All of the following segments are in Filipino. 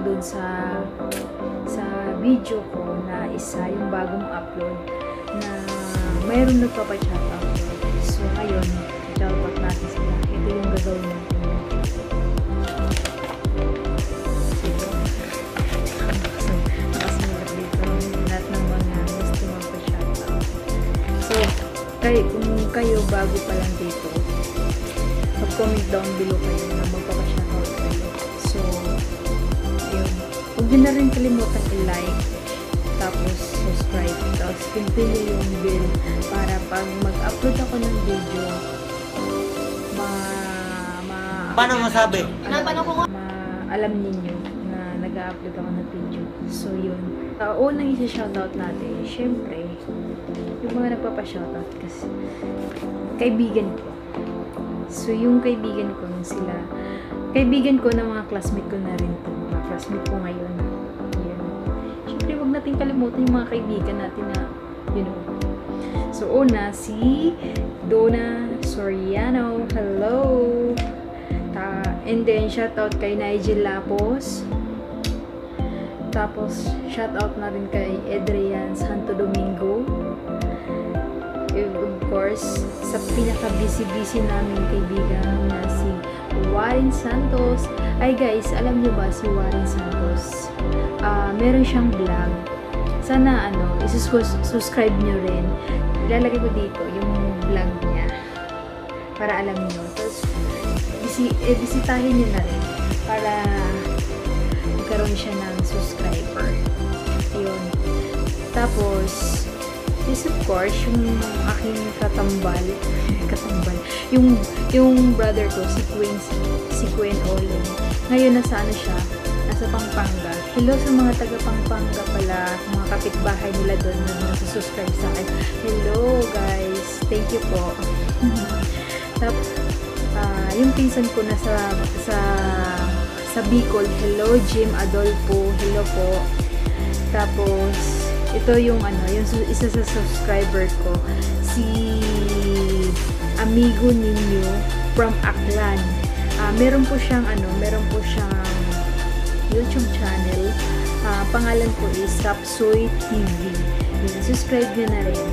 dun sa video ko na isa, yung bagong upload na mayroong nagpapa-shoutout. So ngayon, shoutout natin sila. Ito yung gagawin natin. Nakasulat dito lahat ng mga gusto magpa-shoutout. So, kung kayo bago pa lang dito, mag-comment down below kayo na magpapa-shoutout kayo. So, ayun. Huwag din na rin kalimutan i-like, tapos subscribe, tapos pinpili yung bell para pag mag-upload ako ng video, paano masabi? Alam ninyo na nag-upload ako ng video. So, yun. Unang isa-shoutout natin, syempre, yung mga nagpapa-shoutout kasi kaibigan ko. So, yung kaibigan ko sila, kaibigan ko na mga classmate ko na rin to. Mga classmate ko ngayon. Yan. Siyempre, huwag natin kalimutan yung mga kaibigan natin na, you know. So, una, si Donna Soriano. Hello! And then, shoutout kay Nigel Lapos. Tapos, shoutout na rin kay Adrian Santo Domingo. Of course, sa pinaka-busy-busy namin kaibigan na si Warren Santos. Ay guys, alam nyo ba si Warren Santos? Meron siyang vlog. Sana subscribe nyo rin. Ilalagay ko dito yung vlog niya para alam nyo. Tapos, bisitahin nyo na rin para magkaroon siya ng subscriber. Ayun. Tapos, yes, of course, yung aking katambal, yung brother ko, si Gwen Olin. Ngayon, nasa siya? Nasa Pampanga. Hello sa mga taga Pampanga pala, mga kapitbahay nila doon na nasa-subscribe sa akin. Hello, guys. Thank you po. Tapos, yung pinsan ko na sa Bicol. Hello, Jim Adolfo. Hello po. Tapos, ito yung yung isa sa subscriber ko, si Amigo Ninyo from Aklan. Meron po siyang YouTube channel. Pangalan po is Rapsoy TV. Subscribe niyo na rin.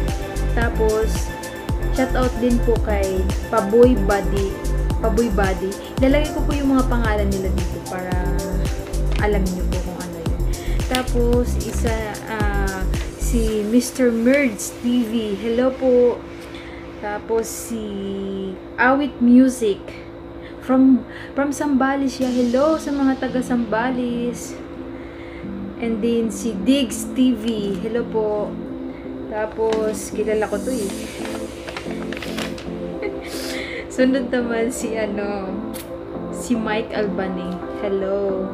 Tapos, shoutout din po kay Paboy Buddy. Ilalagay ko po yung mga pangalan nila dito para alam niyo po kung ano yun. Tapos, si Mr. Merds TV. Hello po. Tapos si Awit Music from Sambales siya. Hello sa mga taga Sambales. And then si Diggs TV. Hello po. Tapos kilala ko to eh. Sunod naman si Mike Albany. Hello.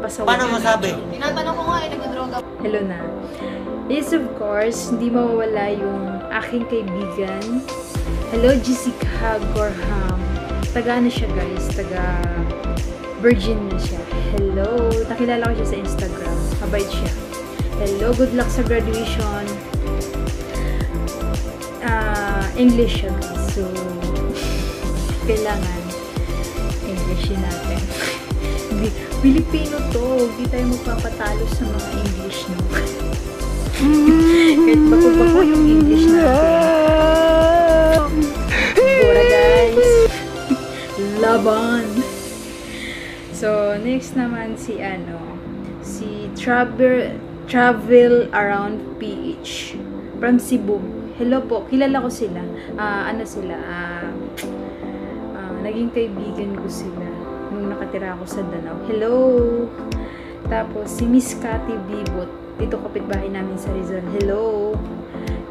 Paano masabi? Tinatanong ko nga nagdodroga. Hello na. Yes, of course, hindi mawawala yung aking kaibigan. Hello, Jessica Gorham. Taga siya guys. Taga Virginia siya. Hello. Nakilala ko siya sa Instagram. Mabait siya. Hello, good luck sa graduation. English siya guys. So, kailangan English natin. Pilipino to. Hindi tayo magpapatalo sa mga English, no? Kahit bako-bako yung English natin. Bora, guys. Laban. So, next naman si Travel Around PH from Cebu. Hello po. Kilala ko sila. Naging kaibigan ko sila nung nakatira ako sa Danau. Hello! Tapos, si Miss Cathy Bibot. Dito kapitbahay namin sa Rizal. Hello!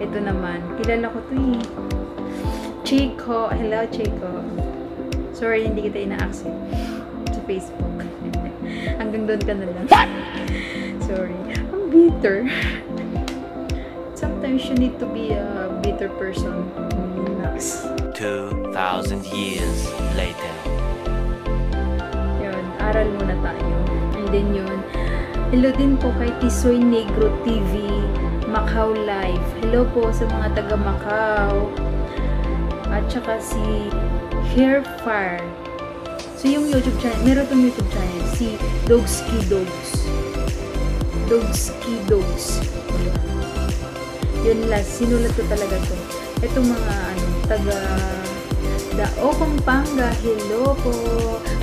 Ito naman. Kilala ko to eh. Chico. Hello, Chico. Sorry, hindi kita ina-accept sa Facebook. Hanggang doon ka na lang. Sorry. I'm bitter. Sometimes you need to be a bitter person. 2,000 years later. Yun, aral muna tayo. And then yun, hello din po kay Tisoy Negro TV, Macau Live. Hello po sa mga taga Macau. At saka si Hairfire. So, yung YouTube channel, meron tong YouTube channel, si Dogski Dogs. Dogski Dogs. Yun lang, sinulat ko talaga to. Itong mga, taga Dao, Pampanga, hello po.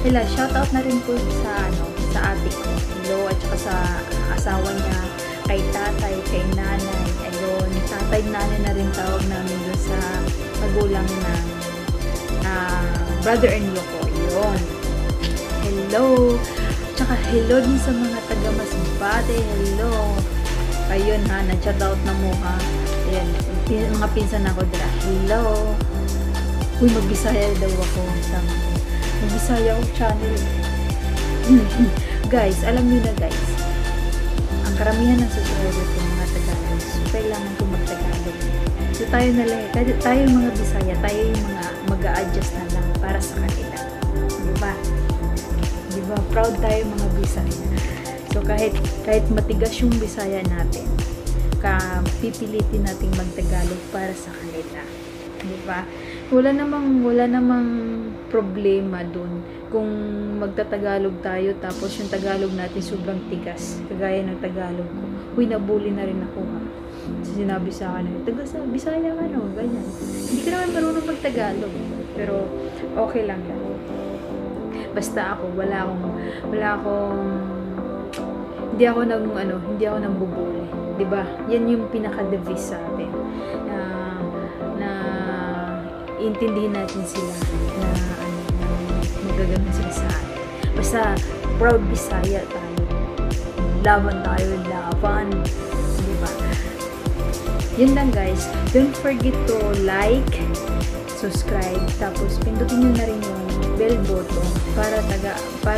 Hello, shoutout na rin po sa ate ko. Hello, at saka sa asawa niya, kay tatay, kay nanay. Ayun, tatay, nanay na rin tawag namin doon sa magulang ng brother-in-law ko. Ayun. Hello. Tsaka hello din sa mga taga Masbate. Hello. Ayun ha, na-shoutout na mo ha. Ayan, mga pinsan ako dala. Hello. Uy, mag-Bisaya daw ako. Tama. Mag-Bisaya ako channel. Guys, alam niyo na guys, ang karamihan ng susunod ko mga Tagalog. So, kailangan ko mag-Tagalog. So, tayo na lang. Tayo yung mga Bisaya. Tayo yung mga mag-a-adjust na lang para sa kanila. Diba? Diba? Proud tayo mga Bisaya. So, kahit matigas yung Bisaya natin, pipilitin nating mag-Tagalog para sa kanila. Diba? Wala namang problema dun kung magtatagalog tayo tapos yung Tagalog natin sobrang tigas kagaya ng Tagalog ko. Uy, nabully na rin ako ha. Sinabi sa akin, Bisaya ganyan. Hindi ka naman marunong mag-Tagalog, pero okay lang yan. Basta ako, hindi ako nang bubuli. 'Di ba? Yan yung pinaka-devise sa atin. Na intindihin natin sila na magaganon sila sa atin. Basta proud Bisaya tayo. Laban tayo, laban. 'Di ba? Yun lang guys. Don't forget to like, subscribe, tapos pindutin nyo na rin yung bell button para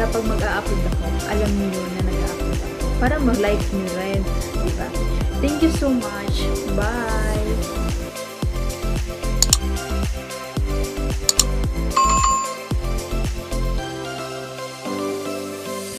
pag mag-a-upload ako, alam niyo na nag-a-upload ako. Para mag-like nyo rin. Diba? Thank you so much. Bye!